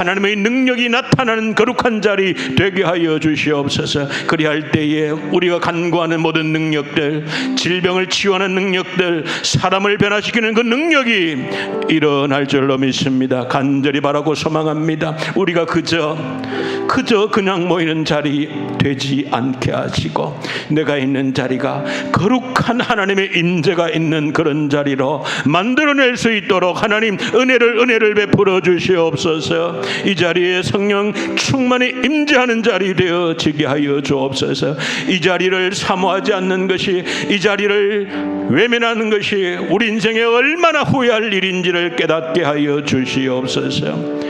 하나님의 능력이 나타나는 거룩한 자리 되게 하여 주시옵소서. 그리할 때에 우리가 간구하는 모든 능력들, 질병을 치유하는 능력들, 사람을 변화시키는 그 능력이 일어날 줄로 믿습니다. 간절히 바라고 소망합니다. 우리가 그저 그냥 모이는 자리 되지 않게 하시고 내가 있는 자리가 거룩한 하나님의 임재가 있는 그런 자리로 만들어낼 수 있도록 하나님 은혜를 베풀어 주시옵소서. 이 자리에 성령 충만히 임재하는 자리 되어지게 하여 주옵소서. 이 자리를 사모하지 않는 것이, 이 자리를 외면하는 것이 우리 인생에 얼마나 후회할 일인지를 깨닫게 하여 주시옵소서.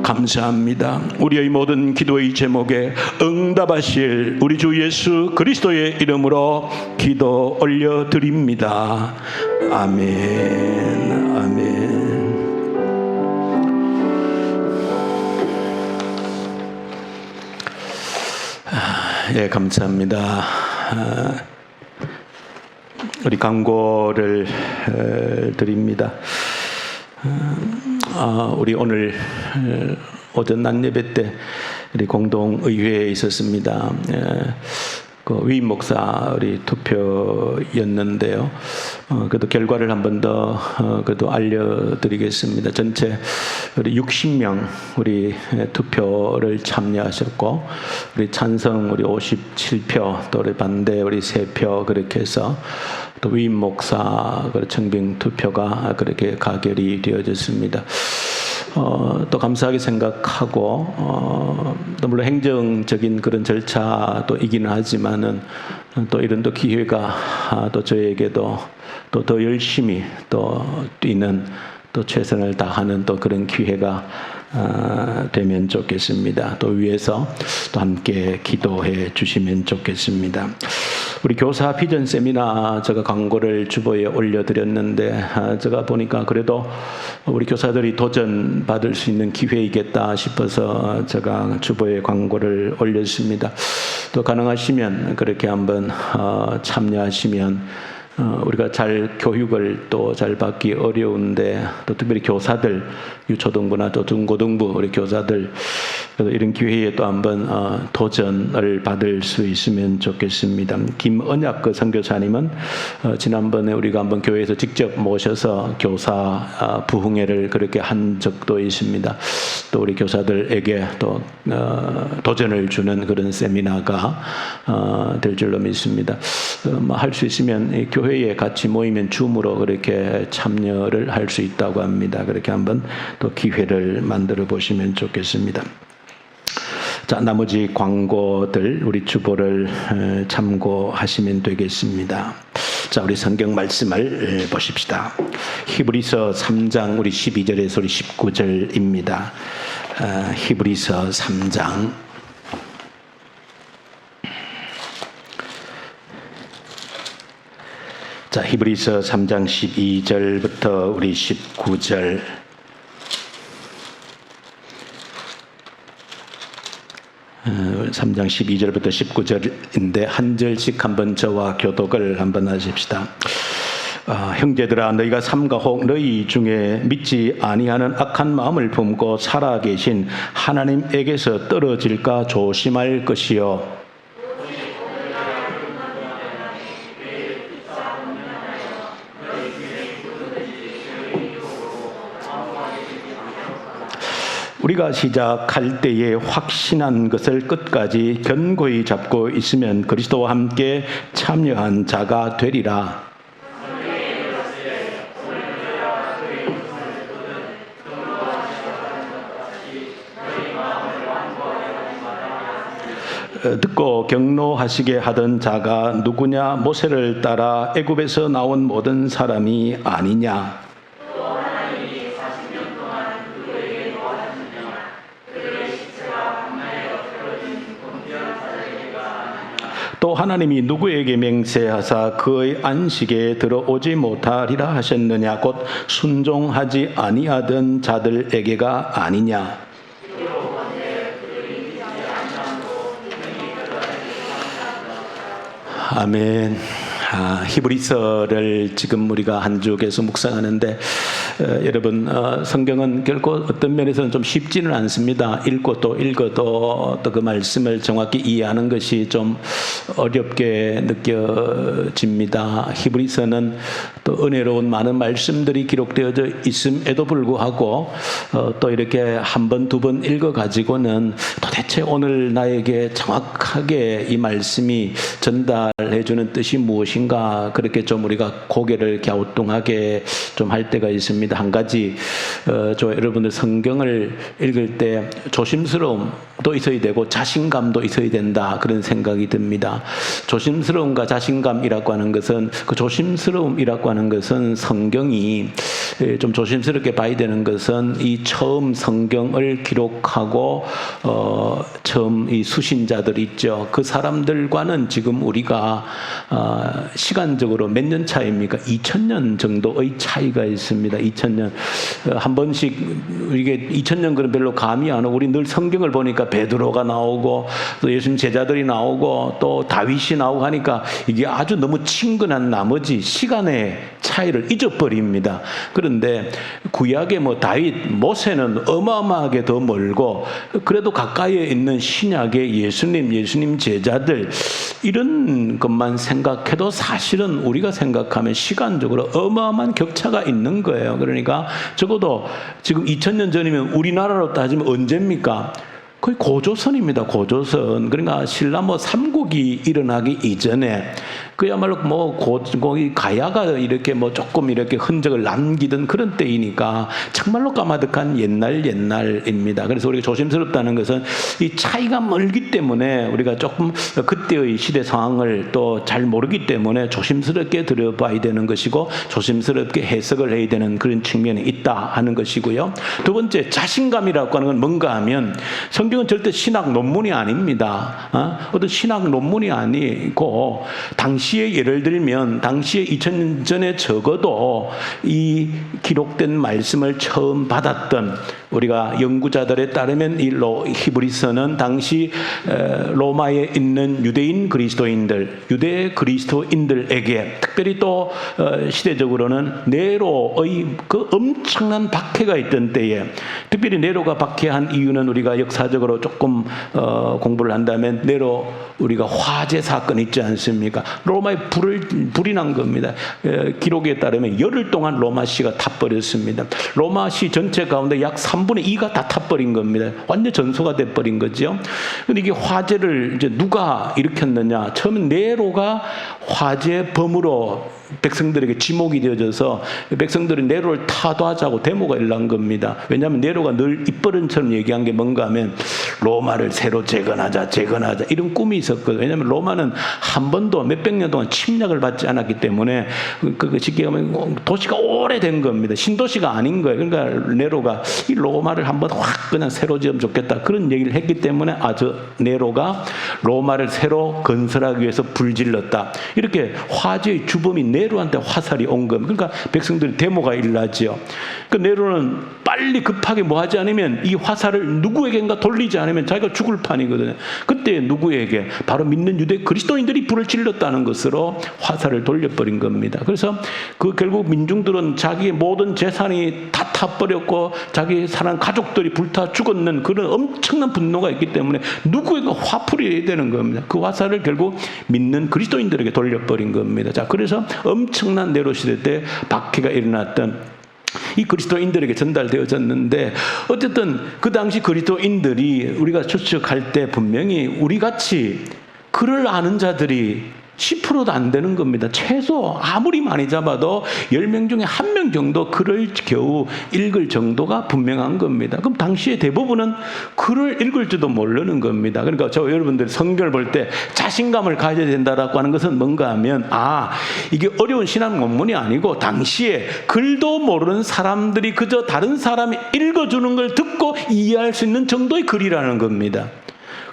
감사합니다. 우리의 모든 기도의 제목에 응답하실 우리 주 예수 그리스도의 이름으로 기도 올려드립니다. 아멘. 아멘. 예, 감사합니다. 우리 광고를 드립니다. 우리 오늘 오전 낮 예배 때 우리 공동의회에 있었습니다. 그 위임 목사 우리 투표였는데요. 그래도 결과를 한 번 더 그래도 알려드리겠습니다. 전체 우리 60명 우리 투표를 참여하셨고, 우리 찬성 우리 57표, 또 우리 반대 우리 3표, 그렇게 해서 또 위임 목사 청빙 투표가 그렇게 가결이 되어졌습니다. 또 감사하게 생각하고, 또 물론 행정적인 그런 절차도 이기는 하지만은 또 이런 또 기회가 또 저에게도 또 더 열심히 또 뛰는, 또 최선을 다하는 또 그런 기회가 되면 좋겠습니다. 또 위에서 또 함께 기도해 주시면 좋겠습니다. 우리 교사 비전 세미나 제가 광고를 주보에 올려드렸는데, 제가 보니까 그래도 우리 교사들이 도전 받을 수 있는 기회이겠다 싶어서 제가 주보에 광고를 올렸습니다. 또 가능하시면 그렇게 한번 참여하시면 우리가 잘 교육을 또 잘 받기 어려운데, 또 특별히 교사들, 유초등부나 또 중고등부 우리 교사들 이런 기회에 또 한번 도전을 받을 수 있으면 좋겠습니다. 김은약 그 선교사님은 지난번에 우리가 한번 교회에서 직접 모셔서 교사 부흥회를 그렇게 한 적도 있습니다. 또 우리 교사들에게 또 도전을 주는 그런 세미나가 될 줄로 믿습니다. 할 수 있으면 교회에 같이 모이면 줌으로 그렇게 참여를 할 수 있다고 합니다. 그렇게 한번 또 기회를 만들어 보시면 좋겠습니다. 자, 나머지 광고들 우리 주보를 참고하시면 되겠습니다. 자, 우리 성경 말씀을 보십시다. 히브리서 3장 우리 12절에서 우리 19절입니다. 히브리서 3장 자, 히브리서 3장 12절부터 우리 19절. 3장 12절부터 19절인데 한 절씩 한번 저와 교독을 한번 하십시다. 형제들아, 너희가 삼가 혹 너희 중에 믿지 아니하는 악한 마음을 품고 살아계신 하나님에게서 떨어질까 조심할 것이요. 우리가 시작할 때에 확신한 것을 끝까지 견고히 잡고 있으면 그리스도와 함께 참여한 자가 되리라. 듣고 경노하시게 하던 자가 누구냐? 모세를 따라 애굽에서 나온 모든 사람이 아니냐? 또 하나님이 누구에게 맹세하사 그의 안식에 들어오지 못하리라 하셨느냐? 곧 순종하지 아니하던 자들에게가 아니냐? 아멘. 히브리서를 지금 우리가 한 주 계속 묵상하는데 여러분 성경은 결코 어떤 면에서는 좀 쉽지는 않습니다. 읽고 또 읽어도 또 그 말씀을 정확히 이해하는 것이 좀 어렵게 느껴집니다. 히브리서는 또 은혜로운 많은 말씀들이 기록되어져 있음에도 불구하고 또 이렇게 한 번, 두 번 읽어가지고는 도대체 오늘 나에게 정확하게 이 말씀이 전달해주는 뜻이 무엇인가, 그렇게 좀 우리가 고개를 갸우뚱하게 좀 할 때가 있습니다. 한 가지, 여러분들 성경을 읽을 때 조심스러움도 있어야 되고 자신감도 있어야 된다, 그런 생각이 듭니다. 조심스러움과 자신감이라고 하는 것은, 그 조심스러움이라고 하는 것은 성경이 좀 조심스럽게 봐야 되는 것은 이 처음 성경을 기록하고 처음 이 수신자들 있죠. 그 사람들과는 지금 우리가 시간적으로 몇 년 차입니까? 2000년 정도의 차이가 있습니다. 2000년. 한 번씩 이게 2000년 그런 별로 감이 안 오고, 우리 늘 성경을 보니까 베드로가 나오고 또 예수님 제자들이 나오고 또 다윗이 나오고 하니까 이게 아주 너무 친근한 나머지 시간의 차이를 잊어버립니다. 그런데 구약의 다윗, 모세는 어마어마하게 더 멀고, 그래도 가까이에 있는 신약의 예수님 제자들, 이런 것만 생각해도 사실은 우리가 생각하면 시간적으로 어마어마한 격차가 있는 거예요. 그러니까 적어도 지금 2000년 전이면 우리나라로 따지면 언제입니까? 거의 고조선입니다. 고조선. 그러니까 신라 삼국이 일어나기 이전에, 그야말로 거기 가야가 이렇게 조금 이렇게 흔적을 남기던 그런 때이니까 정말로 까마득한 옛날입니다. 그래서 우리가 조심스럽다는 것은 이 차이가 멀기 때문에 우리가 조금 그때의 시대 상황을 또 잘 모르기 때문에 조심스럽게 들여봐야 되는 것이고, 조심스럽게 해석을 해야 되는 그런 측면이 있다 하는 것이고요. 두 번째, 자신감이라고 하는 건 뭔가 하면, 성경은 절대 신학 논문이 아닙니다. 어떤 신학 논문이 아니고, 당시에 예를 들면 당시에 2000년 전에 적어도 이 기록된 말씀을 처음 받았던 우리가 연구자들에 따르면 이 히브리서는 당시 로마에 있는 유대 그리스도인들에게, 특별히 또 시대적으로는 네로의 그 엄청난 박해가 있던 때에, 특별히 네로가 박해한 이유는 우리가 역사적으로 조금 공부를 한다면, 네로 우리가 화재 사건 있지 않습니까? 로마에 불이 난 겁니다. 기록에 따르면 열흘 동안 로마시가 타버렸습니다. 로마시 전체 가운데 약 3분의 2가 다 타버린 겁니다. 완전 전소가 돼버린 거죠. 근데 이게 화재를 이제 누가 일으켰느냐? 처음엔 네로가 화재 범으로 백성들에게 지목이 되어져서 백성들이 네로를 타도하자고 데모가 일어난 겁니다. 왜냐하면 네로가 늘 입버릇처럼 얘기한 게 뭔가 하면 로마를 새로 재건하자 이런 꿈이 있었거든요. 왜냐하면 로마는 한 번도 몇백 년 동안 침략을 받지 않았기 때문에 쉽게 하면 도시가 오래된 겁니다. 신도시가 아닌 거예요. 그러니까 네로가 이 로마를 한번 확 그냥 새로 지으면 좋겠다, 그런 얘기를 했기 때문에 네로가 로마를 새로 건설하기 위해서 불질렀다, 이렇게 화재의 주범이 네로한테 화살이 온 겁니다. 그러니까 백성들이 데모가 일어나죠. 그 네로는 빨리 급하게 하지 않으면 이 화살을 누구에게인가 돌리지 않으면 자기가 죽을 판이거든요. 그때 누구에게? 바로 믿는 유대 그리스도인들이 불을 질렀다는 것으로 화살을 돌려버린 겁니다. 그래서 결국 민중들은 자기의 모든 재산이 다 타버렸고 자기 사랑 가족들이 불타 죽었는 그런 엄청난 분노가 있기 때문에 누구에게 화풀이 해야 되는 겁니다. 그 화살을 결국 믿는 그리스도인들에게 돌려버린 겁니다. 자, 그래서 엄청난 네로 시대 때 박해가 일어났던 이 그리스도인들에게 전달되어졌는데, 어쨌든 그 당시 그리스도인들이 우리가 추측할 때 분명히 우리같이 글을 아는 자들이 10%도 안 되는 겁니다. 최소 아무리 많이 잡아도 10명 중에 1명 정도 글을 겨우 읽을 정도가 분명한 겁니다. 그럼 당시에 대부분은 글을 읽을 줄도 모르는 겁니다. 그러니까 여러분들 성경을 볼 때 자신감을 가져야 된다라고 하는 것은 뭔가 하면, 이게 어려운 신학 논문이 아니고 당시에 글도 모르는 사람들이 그저 다른 사람이 읽어주는 걸 듣고 이해할 수 있는 정도의 글이라는 겁니다.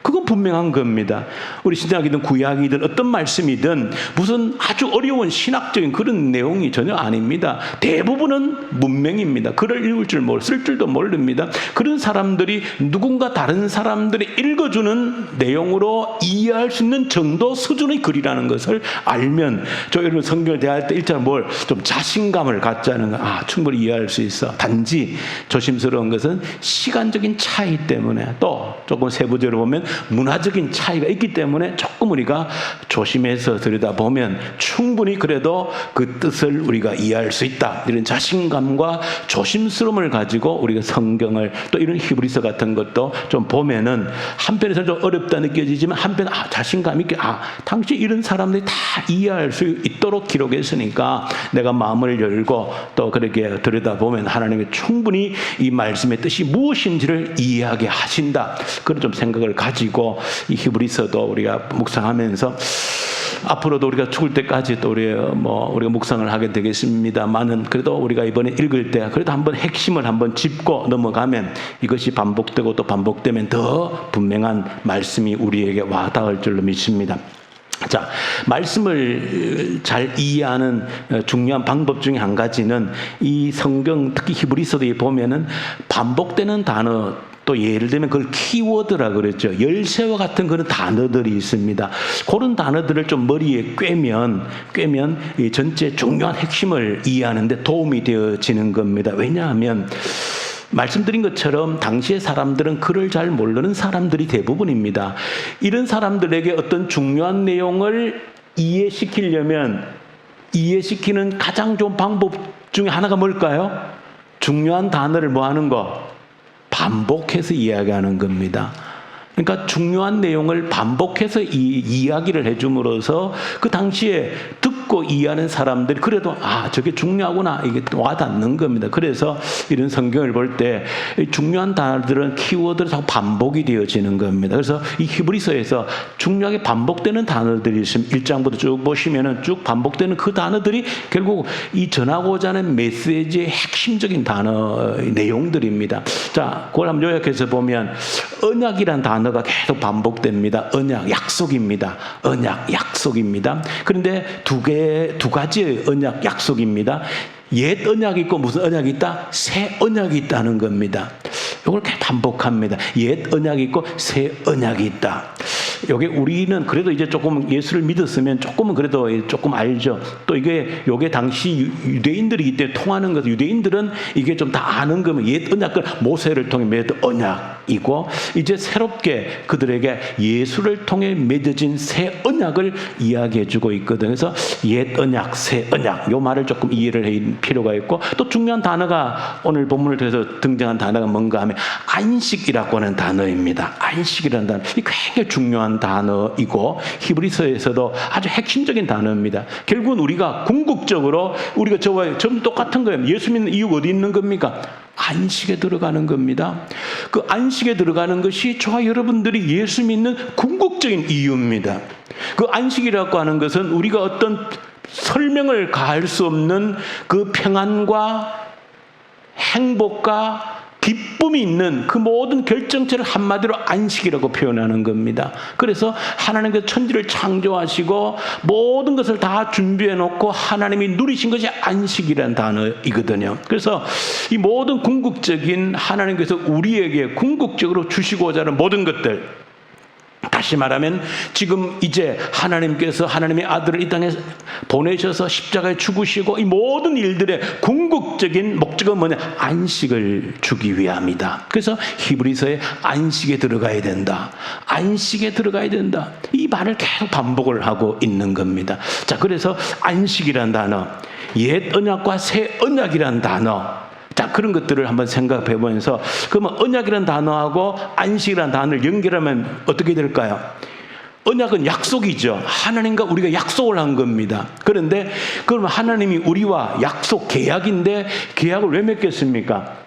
그건 분명한 겁니다. 우리 신약이든 구약이든 어떤 말씀이든 무슨 아주 어려운 신학적인 그런 내용이 전혀 아닙니다. 대부분은 문맹입니다. 글을 읽을 줄 쓸 줄도 모릅니다. 그런 사람들이 누군가 다른 사람들이 읽어주는 내용으로 이해할 수 있는 정도 수준의 글이라는 것을 알면, 저 여러분 성경을 대할 때 일단 좀 자신감을 갖자는 거, 충분히 이해할 수 있어. 단지 조심스러운 것은 시간적인 차이 때문에, 또 조금 세부적으로 보면 문화적인 차이가 있기 때문에 조금 우리가 조심해서 들여다보면 충분히 그래도 그 뜻을 우리가 이해할 수 있다. 이런 자신감과 조심스러움을 가지고 우리가 성경을, 또 이런 히브리서 같은 것도 좀 보면은 한편에서는 좀 어렵다 느껴지지만 한편 자신감 있게 당시 이런 사람들이 다 이해할 수 있도록 기록했으니까 내가 마음을 열고 또 그렇게 들여다보면 하나님이 충분히 이 말씀의 뜻이 무엇인지를 이해하게 하신다. 그런 좀 생각을 가지고 이 히브리서도 우리가 묵상하면서 앞으로도 우리가 죽을 때까지 또 우리가 묵상을 하게 되겠습니다만은, 그래도 우리가 이번에 읽을 때 그래도 한번 핵심을 한번 짚고 넘어가면 이것이 반복되고 또 반복되면 더 분명한 말씀이 우리에게 와닿을 줄로 믿습니다. 자, 말씀을 잘 이해하는 중요한 방법 중에 한 가지는 이 성경, 특히 히브리서에 보면은 반복되는 단어, 또 예를 들면 그걸 키워드라 그랬죠. 열쇠와 같은 그런 단어들이 있습니다. 그런 단어들을 좀 머리에 꿰면 이 전체 중요한 핵심을 이해하는데 도움이 되어지는 겁니다. 왜냐하면 말씀드린 것처럼 당시의 사람들은 글을 잘 모르는 사람들이 대부분입니다. 이런 사람들에게 어떤 중요한 내용을 이해시키려면 이해시키는 가장 좋은 방법 중에 하나가 뭘까요? 중요한 단어를 뭐 하는 거? 반복해서 이야기하는 겁니다. 그러니까 중요한 내용을 반복해서 이야기를 해줌으로써 그 당시에 듣고 이해하는 사람들이 그래도 저게 중요하구나, 이게 와닿는 겁니다. 그래서 이런 성경을 볼 때 중요한 단어들은 키워드로 자꾸 반복이 되어지는 겁니다. 그래서 이 히브리서에서 중요하게 반복되는 단어들이 있으면 1장부터 쭉 보시면은 쭉 반복되는 그 단어들이 결국 이 전하고자 하는 메시지의 핵심적인 단어 내용들입니다. 자, 그걸 한번 요약해서 보면 언약이란 단어가 계속 반복됩니다. 언약, 약속입니다. 언약, 약속입니다. 그런데 두 가지의 언약, 약속입니다. 옛 언약이 있고 무슨 언약이 있다? 새 언약이 있다는 겁니다. 이걸 계속 반복합니다. 옛 언약이 있고 새 언약이 있다. 요게 우리는 그래도 이제 조금 예수를 믿었으면 조금은 그래도 조금 알죠. 또 요게 당시 유대인들이기 때문에 통하는 것, 유대인들은 이게 좀 다 아는 거면 옛 언약을 모세를 통해 맺은 언약이고, 이제 새롭게 그들에게 예수를 통해 맺어진 새 언약을 이야기해 주고 있거든요. 그래서 옛 언약, 새 언약, 요 말을 조금 이해를 할 필요가 있고, 또 중요한 단어가 오늘 본문을 통해서 등장한 단어가 뭔가 하면 안식이라고 하는 단어입니다. 안식이라는 단어, 이 굉장히 중요한 단어이고 히브리서에서도 아주 핵심적인 단어입니다. 결국은 우리가 궁극적으로 우리가 저와 좀 똑같은 거예요. 예수 믿는 이유가 어디 있는 겁니까? 안식에 들어가는 겁니다. 그 안식에 들어가는 것이 저와 여러분들이 예수 믿는 궁극적인 이유입니다. 그 안식이라고 하는 것은 우리가 어떤 설명을 가할 수 없는 그 평안과 행복과 기쁨이 있는 그 모든 결정체를 한마디로 안식이라고 표현하는 겁니다. 그래서 하나님께서 천지를 창조하시고 모든 것을 다 준비해 놓고 하나님이 누리신 것이 안식이라는 단어이거든요. 그래서 이 모든 궁극적인 하나님께서 우리에게 궁극적으로 주시고자 하는 모든 것들, 다시 말하면 지금 이제 하나님께서 하나님의 아들을 이 땅에 보내셔서 십자가에 죽으시고 이 모든 일들의 궁극적인 목적은 뭐냐? 안식을 주기 위함이다. 그래서 히브리서에 안식에 들어가야 된다. 안식에 들어가야 된다. 이 말을 계속 반복을 하고 있는 겁니다. 자, 그래서 안식이란 단어, 옛 언약과 새 언약이란 단어, 자, 그런 것들을 한번 생각해 보면서, 그러면 언약이라는 단어하고 안식이라는 단어를 연결하면 어떻게 될까요? 언약은 약속이죠. 하나님과 우리가 약속을 한 겁니다. 그런데 그러면 하나님이 우리와 약속, 계약인데 계약을 왜 맺겠습니까?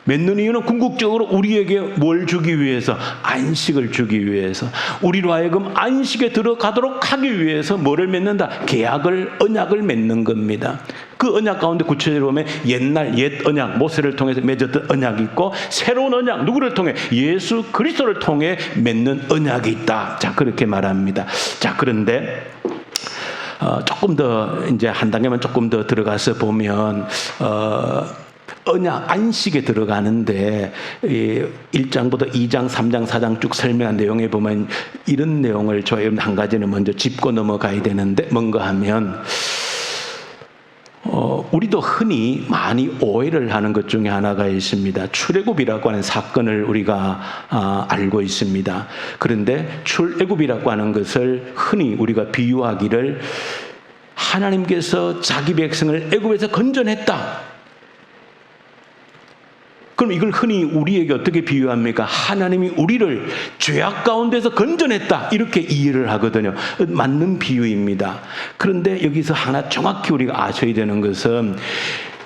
맺는 이유는 궁극적으로 우리에게 뭘 주기 위해서? 안식을 주기 위해서. 우리로 하여금 안식에 들어가도록 하기 위해서 뭐를 맺는다? 계약을, 언약을 맺는 겁니다. 그 언약 가운데 구체적으로 보면 옛날 옛 언약, 모세를 통해서 맺었던 언약이 있고 새로운 언약, 누구를 통해? 예수 그리스도를 통해 맺는 언약이 있다. 자, 그렇게 말합니다. 자, 그런데 조금 더 이제 한 단계만 조금 더 들어가서 보면 언약 안식에 들어가는데 1장부터 2장, 3장, 4장 쭉 설명한 내용에 보면 이런 내용을 저희 한 가지는 먼저 짚고 넘어가야 되는데 뭔가 하면 우리도 흔히 많이 오해를 하는 것 중에 하나가 있습니다. 출애굽이라고 하는 사건을 우리가 알고 있습니다. 그런데 출애굽이라고 하는 것을 흔히 우리가 비유하기를 하나님께서 자기 백성을 애굽에서 건져냈다. 그럼 이걸 흔히 우리에게 어떻게 비유합니까? 하나님이 우리를 죄악 가운데서 건져냈다. 이렇게 이해를 하거든요. 맞는 비유입니다. 그런데 여기서 하나 정확히 우리가 아셔야 되는 것은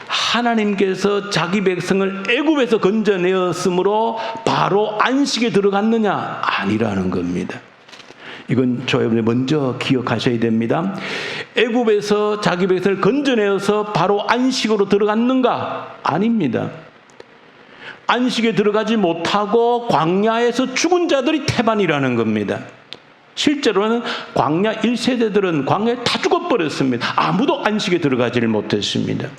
하나님께서 자기 백성을 애굽에서 건져내었으므로 바로 안식에 들어갔느냐? 아니라는 겁니다. 이건 여러분이 먼저 기억하셔야 됩니다. 애굽에서 자기 백성을 건져내어서 바로 안식으로 들어갔는가? 아닙니다. 안식에 들어가지 못하고 광야에서 죽은 자들이 태반이라는 겁니다. 실제로는 광야 1세대들은 광야에 다 죽어버렸습니다. 아무도 안식에 들어가지를 못했습니다.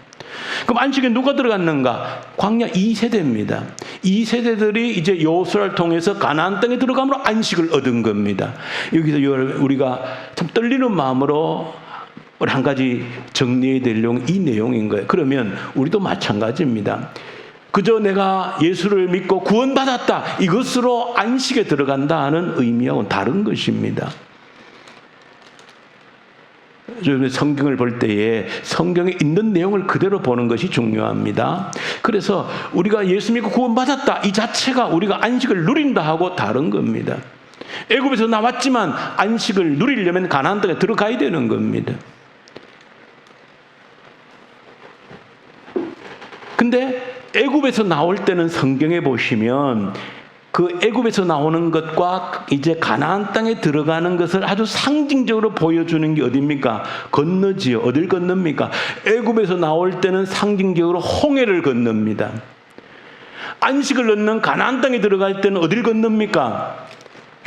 그럼 안식에 누가 들어갔는가? 광야 2세대입니다. 2세대들이 이제 여호수아를 통해서 가나안 땅에 들어감으로 안식을 얻은 겁니다. 여기서 우리가 참 떨리는 마음으로 한 가지 정리해야 될 내용이 이 내용인 거예요. 그러면 우리도 마찬가지입니다. 그저 내가 예수를 믿고 구원받았다, 이것으로 안식에 들어간다 하는 의미하고는 다른 것입니다. 성경을 볼 때에 성경에 있는 내용을 그대로 보는 것이 중요합니다. 그래서 우리가 예수 믿고 구원받았다, 이 자체가 우리가 안식을 누린다 하고 다른 겁니다. 애굽에서 나왔지만 안식을 누리려면 가나안 땅에 들어가야 되는 겁니다. 근데 애굽에서 나올 때는 성경에 보시면 그 애굽에서 나오는 것과 이제 가나안 땅에 들어가는 것을 아주 상징적으로 보여주는 게 어디입니까? 건너지요. 어딜 건넙니까? 애굽에서 나올 때는 상징적으로 홍해를 건넙니다. 안식을 얻는 가나안 땅에 들어갈 때는 어딜 건넙니까?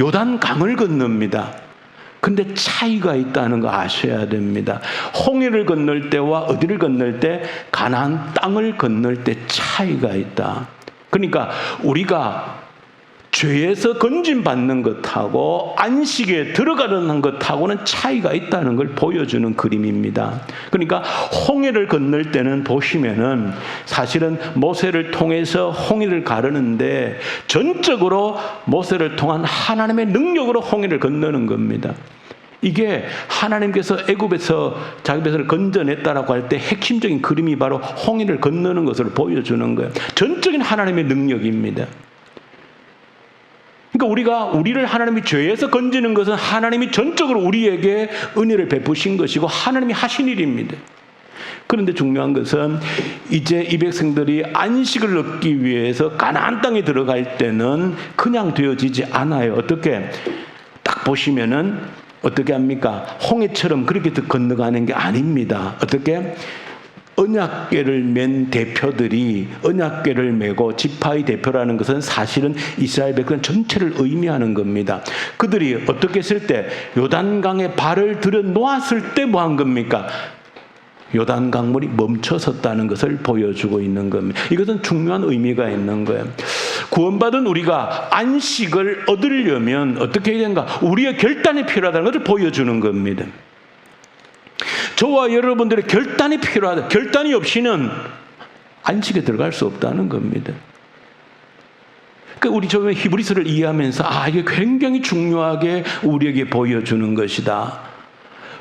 요단강을 건넙니다. 근데 차이가 있다는 거 아셔야 됩니다. 홍해를 건널 때와 어디를 건널 때, 가나안 땅을 건널 때 차이가 있다. 그러니까 우리가 죄에서 건진받는 것하고 안식에 들어가는 것하고는 차이가 있다는 걸 보여주는 그림입니다. 그러니까 홍해를 건널 때는 보시면은 사실은 모세를 통해서 홍해를 가르는데 전적으로 모세를 통한 하나님의 능력으로 홍해를 건너는 겁니다. 이게 하나님께서 애굽에서 자기 백성을 건져냈다라고 할 때 핵심적인 그림이 바로 홍해를 건너는 것을 보여주는 거예요. 전적인 하나님의 능력입니다. 그러니까 우리를 하나님이 죄에서 건지는 것은 하나님이 전적으로 우리에게 은혜를 베푸신 것이고 하나님이 하신 일입니다. 그런데 중요한 것은 이제 이 백성들이 안식을 얻기 위해서 가나안 땅에 들어갈 때는 그냥 되어지지 않아요. 어떻게? 딱 보시면은 어떻게 합니까? 홍해처럼 그렇게 건너가는 게 아닙니다. 어떻게? 언약궤를 맨 대표들이 언약궤를 메고 지파의 대표라는 것은 사실은 이스라엘 백성 전체를 의미하는 겁니다. 그들이 어떻게 했을 때 요단강에 발을 들여 놓았을 때 뭐 한 겁니까? 요단 강물이 멈춰섰다는 것을 보여주고 있는 겁니다. 이것은 중요한 의미가 있는 거예요. 구원받은 우리가 안식을 얻으려면 어떻게 해야 되는가? 우리의 결단이 필요하다는 것을 보여주는 겁니다. 저와 여러분들의 결단이 필요하다. 결단이 없이는 안식에 들어갈 수 없다는 겁니다. 그러니까 우리 저번에 히브리서를 이해하면서 이게 굉장히 중요하게 우리에게 보여주는 것이다.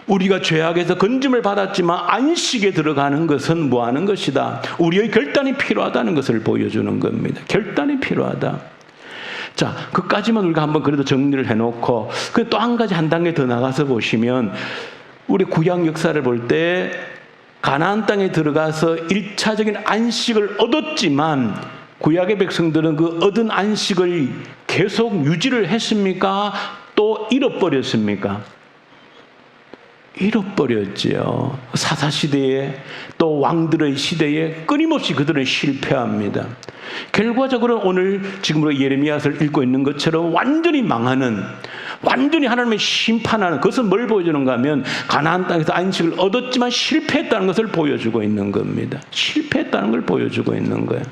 우리가 죄악에서 건짐을 받았지만 안식에 들어가는 것은 뭐 하는 것이다. 우리의 결단이 필요하다는 것을 보여주는 겁니다. 결단이 필요하다. 자, 그까지만 우리가 한번 그래도 정리를 해놓고 또 한 가지 한 단계 더 나가서 보시면 우리 구약 역사를 볼 때 가나안 땅에 들어가서 1차적인 안식을 얻었지만 구약의 백성들은 그 얻은 안식을 계속 유지를 했습니까? 또 잃어버렸습니까? 잃어버렸지요. 사사시대에 또 왕들의 시대에 끊임없이 그들은 실패합니다. 결과적으로 오늘 지금으로 예레미야서를 읽고 있는 것처럼 완전히 망하는, 완전히 하나님의 심판하는, 그것은 뭘 보여주는가 하면 가나안 땅에서 안식을 얻었지만 실패했다는 것을 보여주고 있는 겁니다. 실패했다는 걸 보여주고 있는 거예요.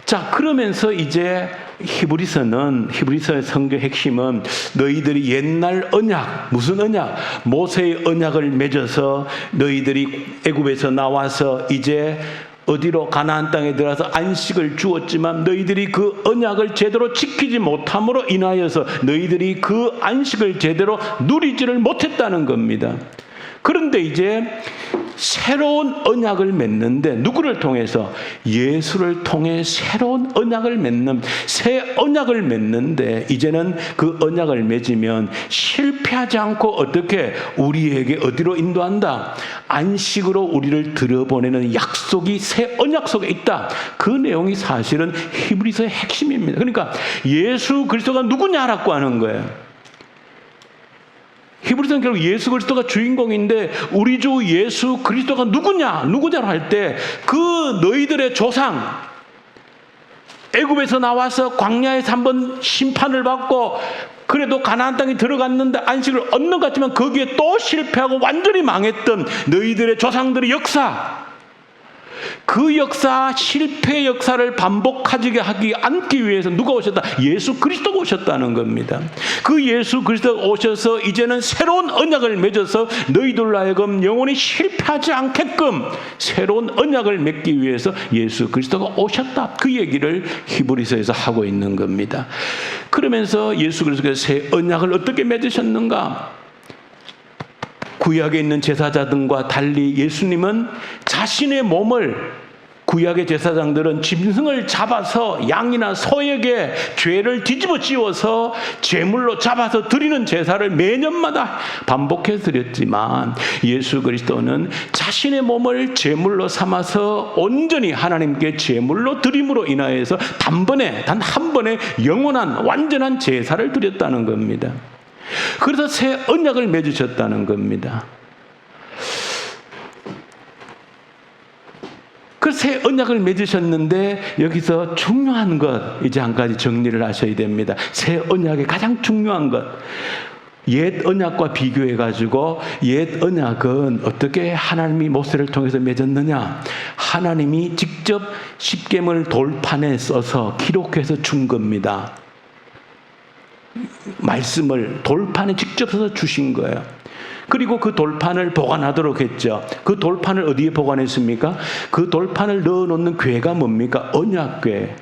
자, 그러면서 이제 히브리서의 성경 핵심은 너희들이 옛날 언약, 무슨 언약? 모세의 언약을 맺어서 너희들이 애굽에서 나와서 이제 어디로 가나안 땅에 들어가서 안식을 주었지만 너희들이 그 언약을 제대로 지키지 못함으로 인하여서 너희들이 그 안식을 제대로 누리지를 못했다는 겁니다. 그런데 이제 새로운 언약을 맺는데 누구를 통해서? 예수를 통해 새로운 언약을 맺는, 새 언약을 맺는데 이제는 그 언약을 맺으면 실패하지 않고 어떻게 우리에게 어디로 인도한다? 안식으로 우리를 들여보내는 약속이 새 언약 속에 있다. 그 내용이 사실은 히브리서의 핵심입니다. 그러니까 예수 그리스도가 누구냐라고 하는 거예요. 히브리서는 결국 예수 그리스도가 주인공인데 우리 주 예수 그리스도가 누구냐로 할 때 그 너희들의 조상 애굽에서 나와서 광야에서 한번 심판을 받고 그래도 가나안 땅에 들어갔는데 안식을 얻는 것 같지만 거기에 또 실패하고 완전히 망했던 너희들의 조상들의 역사, 그 역사, 실패의 역사를 반복하지 않기 위해서 누가 오셨다? 예수 그리스도가 오셨다는 겁니다. 그 예수 그리스도가 오셔서 이제는 새로운 언약을 맺어서 너희들로 하여금 영원히 실패하지 않게끔 새로운 언약을 맺기 위해서 예수 그리스도가 오셨다. 그 얘기를 히브리서에서 하고 있는 겁니다. 그러면서 예수 그리스도가 새 언약을 어떻게 맺으셨는가? 구약에 있는 제사자들과 달리 예수님은 자신의 몸을, 구약의 제사장들은 짐승을 잡아서 양이나 소에게 죄를 뒤집어 씌워서 제물로 잡아서 드리는 제사를 매년마다 반복해서 드렸지만 예수 그리스도는 자신의 몸을 제물로 삼아서 온전히 하나님께 제물로 드림으로 인하여서 단 한 번에 영원한 완전한 제사를 드렸다는 겁니다. 그래서 새 언약을 맺으셨다는 겁니다. 그 새 언약을 맺으셨는데 여기서 중요한 것, 이제 한 가지 정리를 하셔야 됩니다. 새 언약의 가장 중요한 것, 옛 언약과 비교해가지고 옛 언약은 어떻게 하나님이 모세를 통해서 맺었느냐? 하나님이 직접 십계명 돌판에 써서 기록해서 준 겁니다. 말씀을 돌판에 직접 써서 주신 거예요. 그리고 그 돌판을 보관하도록 했죠. 그 돌판을 어디에 보관했습니까? 그 돌판을 넣어놓는 궤가 뭡니까? 언약궤.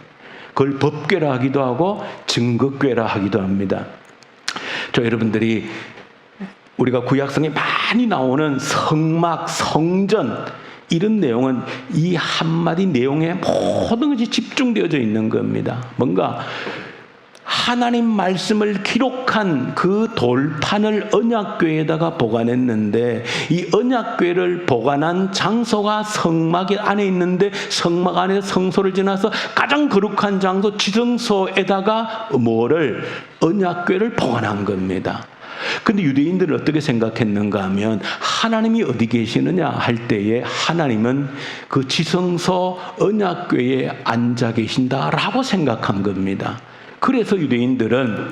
그걸 법궤라 하기도 하고 증거궤라 하기도 합니다. 여러분들이 우리가 구약성에 많이 나오는 성막, 성전, 이런 내용은 이 한마디 내용에 모든 것이 집중되어져 있는 겁니다. 뭔가 하나님 말씀을 기록한 그 돌판을 언약궤에다가 보관했는데 이 언약궤를 보관한 장소가 성막 안에 있는데 성막 안에서 성소를 지나서 가장 거룩한 장소 지성소에다가 언약궤를 보관한 겁니다. 근데 유대인들은 어떻게 생각했는가 하면 하나님이 어디 계시느냐 할 때에 하나님은 그 지성소 언약궤에 앉아 계신다라고 생각한 겁니다. 그래서 유대인들은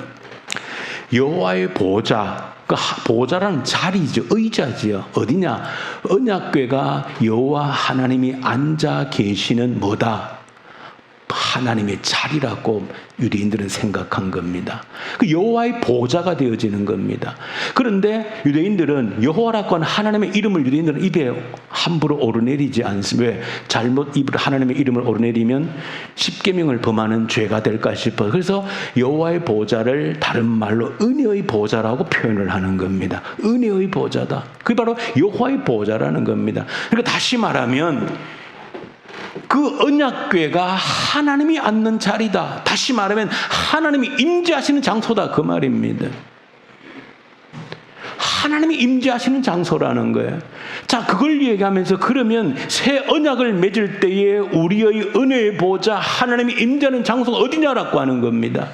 여호와의 보좌, 그 보좌라는 자리죠, 의자지요. 어디냐? 언약궤가 여호와 하나님이 앉아 계시는 뭐다? 하나님의 자리라고 유대인들은 생각한 겁니다. 그 여호와의 보좌가 되어지는 겁니다. 그런데 유대인들은 여호와라고 하는 하나님의 이름을 유대인들은 입에 함부로 오르내리지 않습니다. 왜? 잘못 입으로 하나님의 이름을 오르내리면 십계명을 범하는 죄가 될까 싶어서 그래서 여호와의 보좌를 다른 말로 은혜의 보좌라고 표현을 하는 겁니다. 은혜의 보좌다. 그게 바로 여호와의 보좌라는 겁니다. 그러니까 다시 말하면 그 언약궤가 하나님이 앉는 자리다. 다시 말하면 하나님이 임재하시는 장소다. 그 말입니다. 하나님이 임재하시는 장소라는 거예요. 자, 그걸 얘기하면서 그러면 새 언약을 맺을 때에 우리의 은혜의 보좌 하나님이 임재하는 장소가 어디냐라고 하는 겁니다.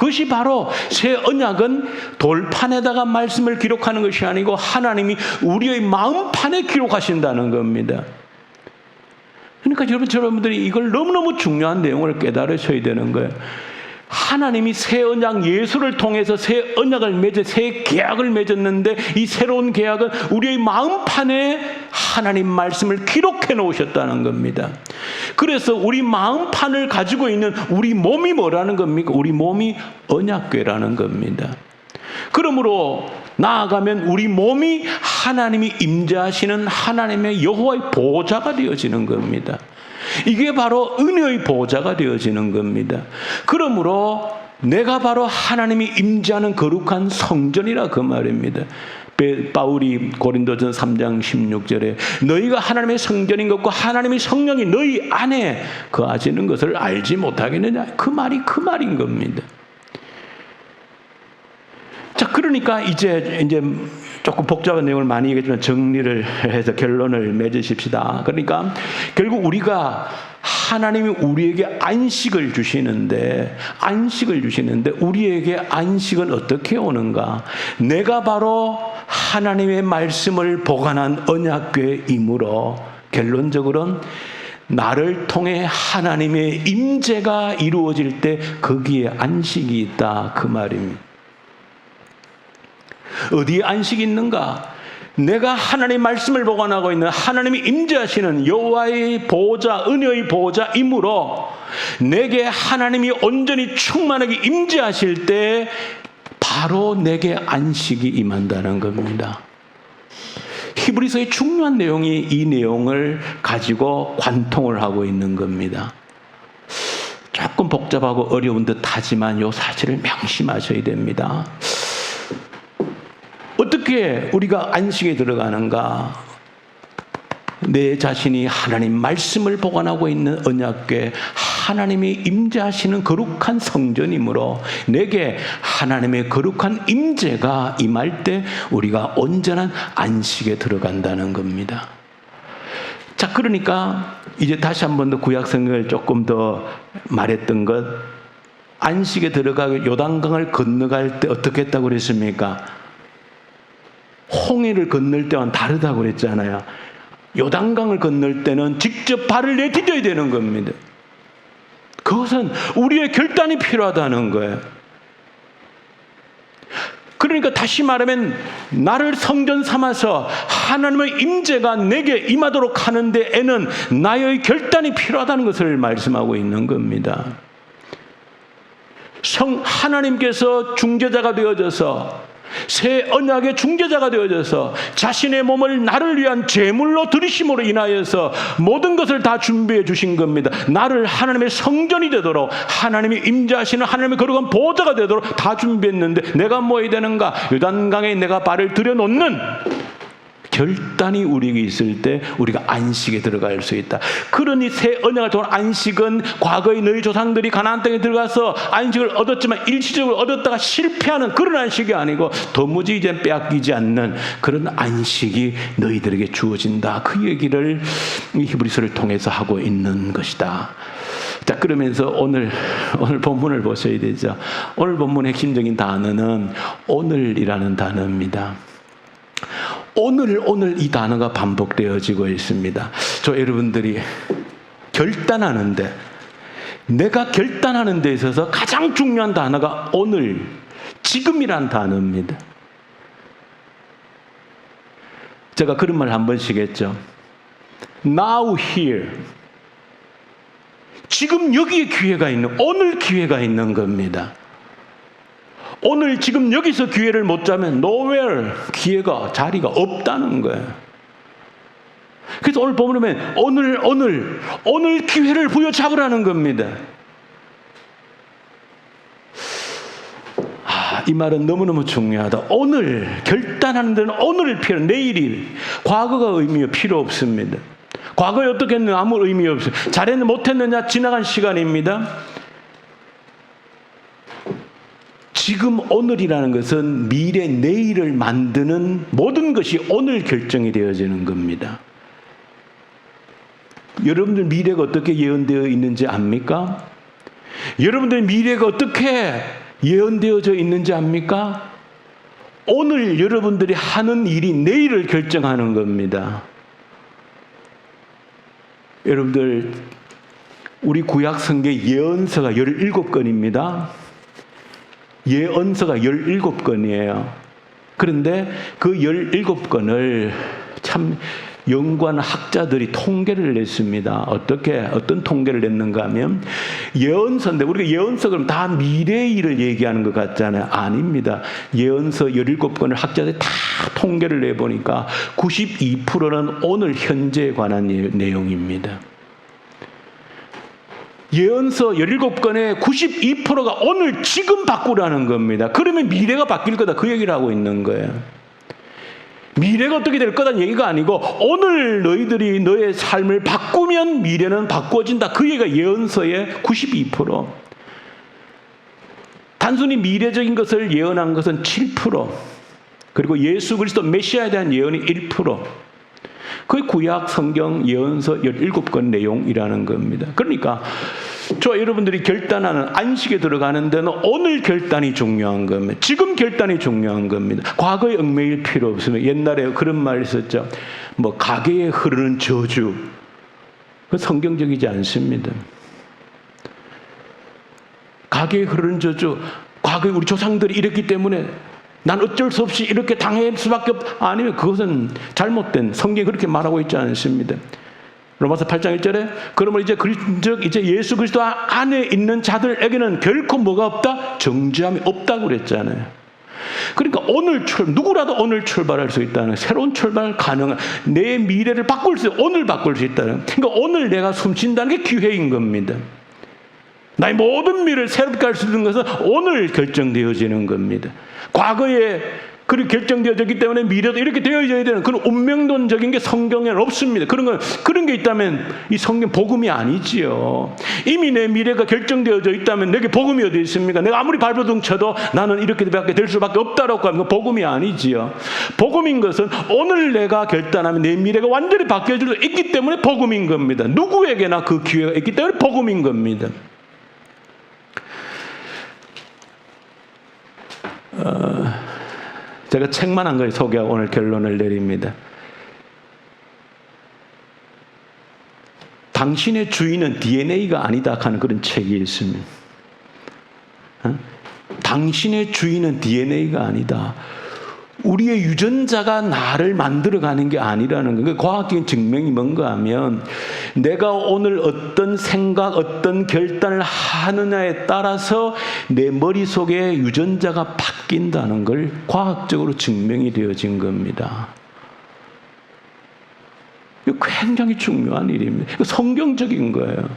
그것이 바로 새 언약은 돌판에다가 말씀을 기록하는 것이 아니고 하나님이 우리의 마음판에 기록하신다는 겁니다. 그러니까 여러분들이 이걸 너무너무 중요한 내용을 깨달으셔야 되는 거예요. 하나님이 새 언약 예수를 통해서 새 언약을 맺어 새 계약을 맺었는데 이 새로운 계약은 우리의 마음판에 하나님 말씀을 기록해 놓으셨다는 겁니다. 그래서 우리 마음판을 가지고 있는 우리 몸이 뭐라는 겁니까? 우리 몸이 언약궤라는 겁니다. 그러므로 나아가면 우리 몸이 하나님이 임재하시는 하나님의 여호와의 보좌가 되어지는 겁니다. 이게 바로 은혜의 보좌가 되어지는 겁니다. 그러므로 내가 바로 하나님이 임재하는 거룩한 성전이라 그 말입니다. 바울이 고린도전 3장 16절에 너희가 하나님의 성전인 것과 하나님의 성령이 너희 안에 거하시는 것을 알지 못하겠느냐, 그 말이 그 말인 겁니다. 자, 그러니까 이제 조금 복잡한 내용을 많이 얘기했지만 정리를 해서 결론을 맺으십시다. 그러니까 결국 우리가 하나님이 우리에게 안식을 주시는데 우리에게 안식은 어떻게 오는가? 내가 바로 하나님의 말씀을 보관한 언약궤이므로 결론적으로는 나를 통해 하나님의 임재가 이루어질 때 거기에 안식이 있다, 그 말입니다. 어디에 안식이 있는가? 내가 하나님의 말씀을 보관하고 있는 하나님이 임재하시는 여호와의 보좌, 은혜의 보좌이므로 내게 하나님이 온전히 충만하게 임재하실 때 바로 내게 안식이 임한다는 겁니다. 히브리서의 중요한 내용이 이 내용을 가지고 관통을 하고 있는 겁니다. 조금 복잡하고 어려운 듯 하지만 이 사실을 명심하셔야 됩니다. 어떻게 우리가 안식에 들어가는가? 내 자신이 하나님 말씀을 보관하고 있는 언약궤, 하나님이 임재하시는 거룩한 성전이므로 내게 하나님의 거룩한 임재가 임할 때 우리가 온전한 안식에 들어간다는 겁니다. 자, 그러니까 이제 다시 한 번 더 구약성경을 조금 더 말했던 것, 안식에 들어가고 요단강을 건너갈 때 어떻게 했다고 그랬습니까? 홍해를 건널 때와는 다르다고 그랬잖아요. 요단강을 건널 때는 직접 발을 내디뎌야 되는 겁니다. 그것은 우리의 결단이 필요하다는 거예요. 그러니까 다시 말하면 나를 성전 삼아서 하나님의 임재가 내게 임하도록 하는 데에는 나의 결단이 필요하다는 것을 말씀하고 있는 겁니다. 하나님께서 중재자가 되어져서 새 언약의 중재자가 되어져서 자신의 몸을 나를 위한 제물로 드리심으로 인하여서 모든 것을 다 준비해 주신 겁니다. 나를 하나님의 성전이 되도록, 하나님이 임재하시는 하나님의 거룩한 보좌가 되도록 다 준비했는데 내가 뭐 해야 되는가? 요단강에 내가 발을 들여놓는 결단이 우리에게 있을 때 우리가 안식에 들어갈 수 있다. 그러니 새 언약을 통한 안식은 과거의 너희 조상들이 가나안 땅에 들어가서 안식을 얻었지만 일시적으로 얻었다가 실패하는 그런 안식이 아니고 도무지 이제 빼앗기지 않는 그런 안식이 너희들에게 주어진다. 그 얘기를 히브리서를 통해서 하고 있는 것이다. 자, 그러면서 오늘 본문을 보셔야 되죠. 오늘 본문의 핵심적인 단어는 오늘이라는 단어입니다. 오늘 이 단어가 반복되어지고 있습니다. 저 여러분들이 결단하는데, 내가 결단하는 데 있어서 가장 중요한 단어가 오늘, 지금이란 단어입니다. 제가 그런 말 한 번씩 했죠. Now here. 지금 여기에 기회가 있는, 오늘 기회가 있는 겁니다. 오늘 지금 여기서 기회를 못 잡으면 nowhere, 자리가 없다는 거예요. 그래서 오늘 보면 오늘 기회를 부여잡으라는 겁니다. 이 말은 너무너무 중요하다. 오늘 결단하는 데는 오늘을 필요, 내일이, 과거가 의미 필요 없습니다. 과거에 어떻게 했느냐 아무 의미 없어요. 잘했느냐 못했느냐 지나간 시간입니다. 지금 오늘이라는 것은 미래 내일을 만드는 모든 것이 오늘 결정이 되어지는 겁니다. 여러분들 미래가 어떻게 예언되어 있는지 압니까? 여러분들 미래가 어떻게 예언되어져 있는지 압니까? 오늘 여러분들이 하는 일이 내일을 결정하는 겁니다. 여러분들, 우리 구약 성경 예언서가 17권입니다. 예언서가 17권이에요. 그런데 그 17권을 참 연구한 학자들이 통계를 냈습니다. 어떤 통계를 냈는가 하면, 예언서인데, 우리가 예언서 그러면 다 미래의 일을 얘기하는 것 같잖아요. 아닙니다. 예언서 17권을 학자들이 다 통계를 내보니까 92%는 오늘 현재에 관한 내용입니다. 예언서 17권의 92%가 오늘 지금 바꾸라는 겁니다. 그러면 미래가 바뀔 거다, 그 얘기를 하고 있는 거예요. 미래가 어떻게 될 거다는 얘기가 아니고 오늘 너희들이 너의 삶을 바꾸면 미래는 바꾸어진다, 그 얘기가 예언서의 92%. 단순히 미래적인 것을 예언한 것은 7%, 그리고 예수 그리스도 메시아에 대한 예언이 1%. 그게 구약 성경 예언서 17권 내용이라는 겁니다. 그러니까 저 여러분들이 결단하는, 안식에 들어가는 데는 오늘 결단이 중요한 겁니다. 지금 결단이 중요한 겁니다. 과거에 얽매일 필요 없으면, 옛날에 그런 말이 있었죠. 뭐 가게에 흐르는 저주, 그 성경적이지 않습니다. 가게에 흐르는 저주, 과거에 우리 조상들이 이랬기 때문에 난 어쩔 수 없이 이렇게 당할 수밖에 아니면 그것은 잘못된, 성경이 그렇게 말하고 있지 않습니다. 로마서 8장 1절에 그러면 이제 예수 그리스도 안에 있는 자들에게는 결코 뭐가 없다? 정죄함이 없다고 그랬잖아요. 그러니까 누구라도 오늘 출발할 수 있다는, 새로운 출발 가능한, 내 미래를 바꿀 수, 오늘 바꿀 수 있다는. 그러니까 오늘 내가 숨쉰다는 게 기회인 겁니다. 나의 모든 미래를 새롭게 할 수 있는 것은 오늘 결정되어지는 겁니다. 과거에 그렇게 결정되어졌기 때문에 미래도 이렇게 되어져야 되는 그런 운명론적인 게 성경에는 없습니다. 그런 게 있다면 이 성경 복음이 아니지요. 이미 내 미래가 결정되어져 있다면 내게 복음이 어디 있습니까? 내가 아무리 발버둥 쳐도 나는 이렇게 될 수밖에 없다라고 하면 복음이 아니지요. 복음인 것은 오늘 내가 결단하면 내 미래가 완전히 바뀌어질 수 있기 때문에 복음인 겁니다. 누구에게나 그 기회가 있기 때문에 복음인 겁니다. 제가 책만 한 걸 소개하고 오늘 결론을 내립니다. 당신의 주인은 DNA가 아니다 하는 그런 책이 있습니다. 당신의 주인은 DNA가 아니다. 우리의 유전자가 나를 만들어가는 게 아니라는 거예요. 과학적인 증명이 뭔가 하면, 내가 오늘 어떤 생각, 어떤 결단을 하느냐에 따라서 내 머릿속에 유전자가 바뀐다는 걸 과학적으로 증명이 되어진 겁니다. 이거 굉장히 중요한 일입니다. 이거 성경적인 거예요.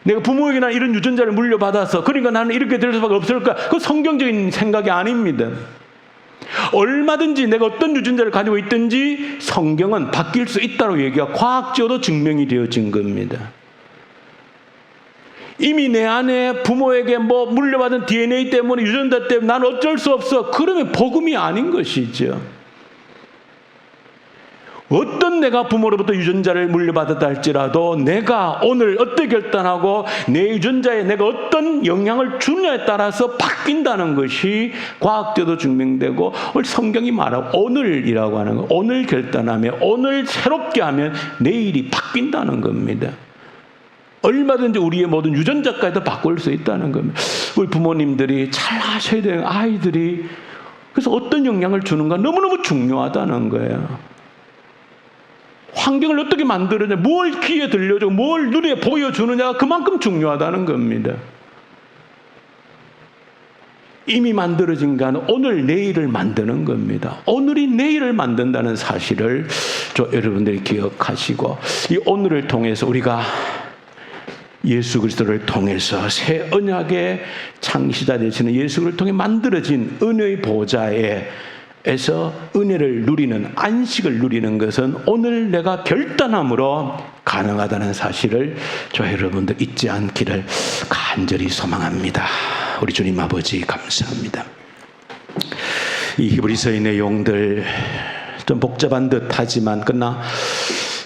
내가 부모에게 난 이런 유전자를 물려받아서 그러니까 나는 이렇게 될 수밖에 없을까? 그건 성경적인 생각이 아닙니다. 얼마든지 내가 어떤 유전자를 가지고 있든지 성경은 바뀔 수 있다고 얘기하고 과학적으로 증명이 되어진 겁니다. 이미 내 안에 부모에게 물려받은 DNA 때문에, 유전자 때문에 난 어쩔 수 없어, 그러면 복음이 아닌 것이죠. 어떤 내가 부모로부터 유전자를 물려받았다 할지라도 내가 오늘 어떻게 결단하고 내 유전자에 내가 어떤 영향을 주느냐에 따라서 바뀐다는 것이 과학적으로 증명되고, 오늘 성경이 말하고 오늘이라고 하는 거, 오늘 결단하면, 오늘 새롭게 하면 내일이 바뀐다는 겁니다. 얼마든지 우리의 모든 유전자까지도 바꿀 수 있다는 겁니다. 우리 부모님들이 잘 아셔야 되는, 아이들이 그래서 어떤 영향을 주는가 너무너무 중요하다는 거예요. 환경을 어떻게 만들어내냐, 뭘 귀에 들려주고 뭘 눈에 보여주느냐가 그만큼 중요하다는 겁니다. 이미 만들어진 거는 오늘 내일을 만드는 겁니다. 오늘이 내일을 만든다는 사실을 여러분들이 기억하시고, 이 오늘을 통해서 우리가 예수 그리스도를 통해서 새 언약의 창시자 되시는 예수 그리스도를 통해 만들어진 은혜의 보좌에서 은혜를 누리는, 안식을 누리는 것은 오늘 내가 결단함으로 가능하다는 사실을 여러분들 잊지 않기를 간절히 소망합니다. 우리 주님 아버지 감사합니다. 이 히브리서의 내용들 좀 복잡한 듯 하지만 그러나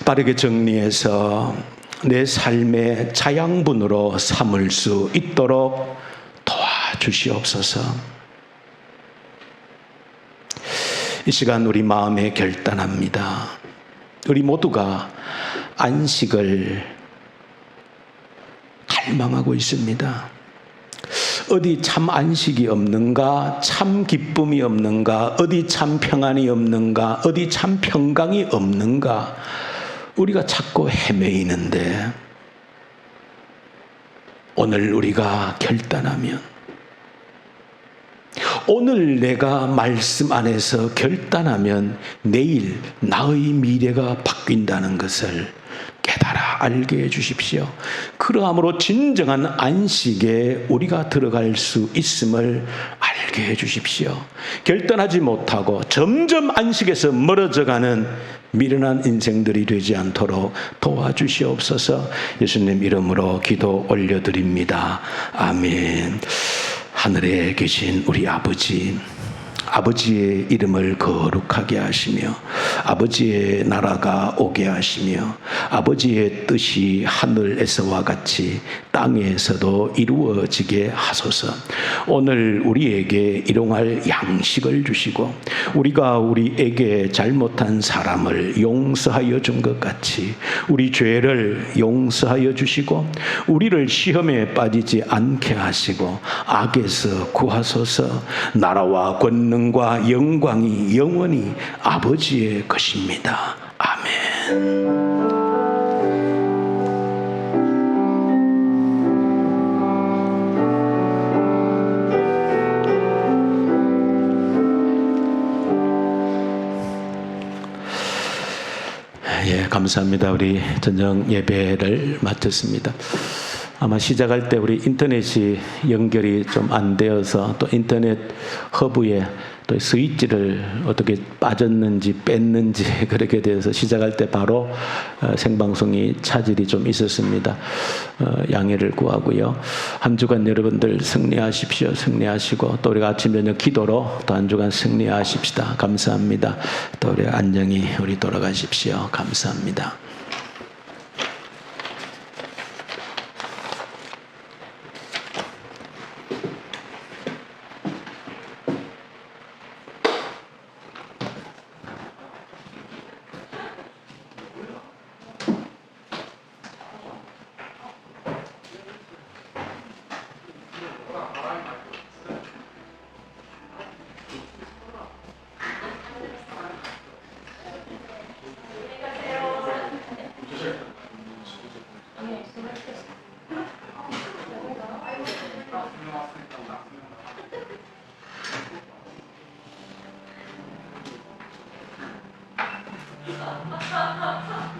빠르게 정리해서 내 삶의 자양분으로 삼을 수 있도록 도와주시옵소서. 주시옵소서. 이 시간 우리 마음에 결단합니다. 우리 모두가 안식을 갈망하고 있습니다. 어디 참 안식이 없는가, 참 기쁨이 없는가, 어디 참 평안이 없는가, 어디 참 평강이 없는가, 우리가 찾고 헤매이는데 오늘 우리가 결단하면, 오늘 내가 말씀 안에서 결단하면 내일 나의 미래가 바뀐다는 것을 깨달아 알게 해 주십시오. 그러함으로 진정한 안식에 우리가 들어갈 수 있음을 알게 해 주십시오. 결단하지 못하고 점점 안식에서 멀어져가는 미련한 인생들이 되지 않도록 도와주시옵소서. 예수님 이름으로 기도 올려드립니다. 아멘. 하늘에 계신 우리 아버지, 아버지의 이름을 거룩하게 하시며 아버지의 나라가 오게 하시며 아버지의 뜻이 하늘에서와 같이 땅에서도 이루어지게 하소서. 오늘 우리에게 일용할 양식을 주시고 우리가 우리에게 잘못한 사람을 용서하여 준 것 같이 우리 죄를 용서하여 주시고 우리를 시험에 빠지지 않게 하시고 악에서 구하소서. 나라와 권능과 영광이 영원히 아버지의 것입니다. 아멘. 예, 감사합니다. 우리 저녁 예배를 마쳤습니다. 아마 시작할 때 우리 인터넷이 연결이 좀 안 되어서 또 인터넷 허브에 또 스위치를 어떻게 빠졌는지 뺐는지 그렇게 돼서 시작할 때 바로 생방송이 차질이 좀 있었습니다. 양해를 구하고요. 한 주간 여러분들 승리하십시오. 승리하시고 또 우리가 아침 저녁 기도로 또 한 주간 승리하십시다. 감사합니다. 또 우리 안녕히 우리 돌아가십시오. 감사합니다. Ha ha ha ha!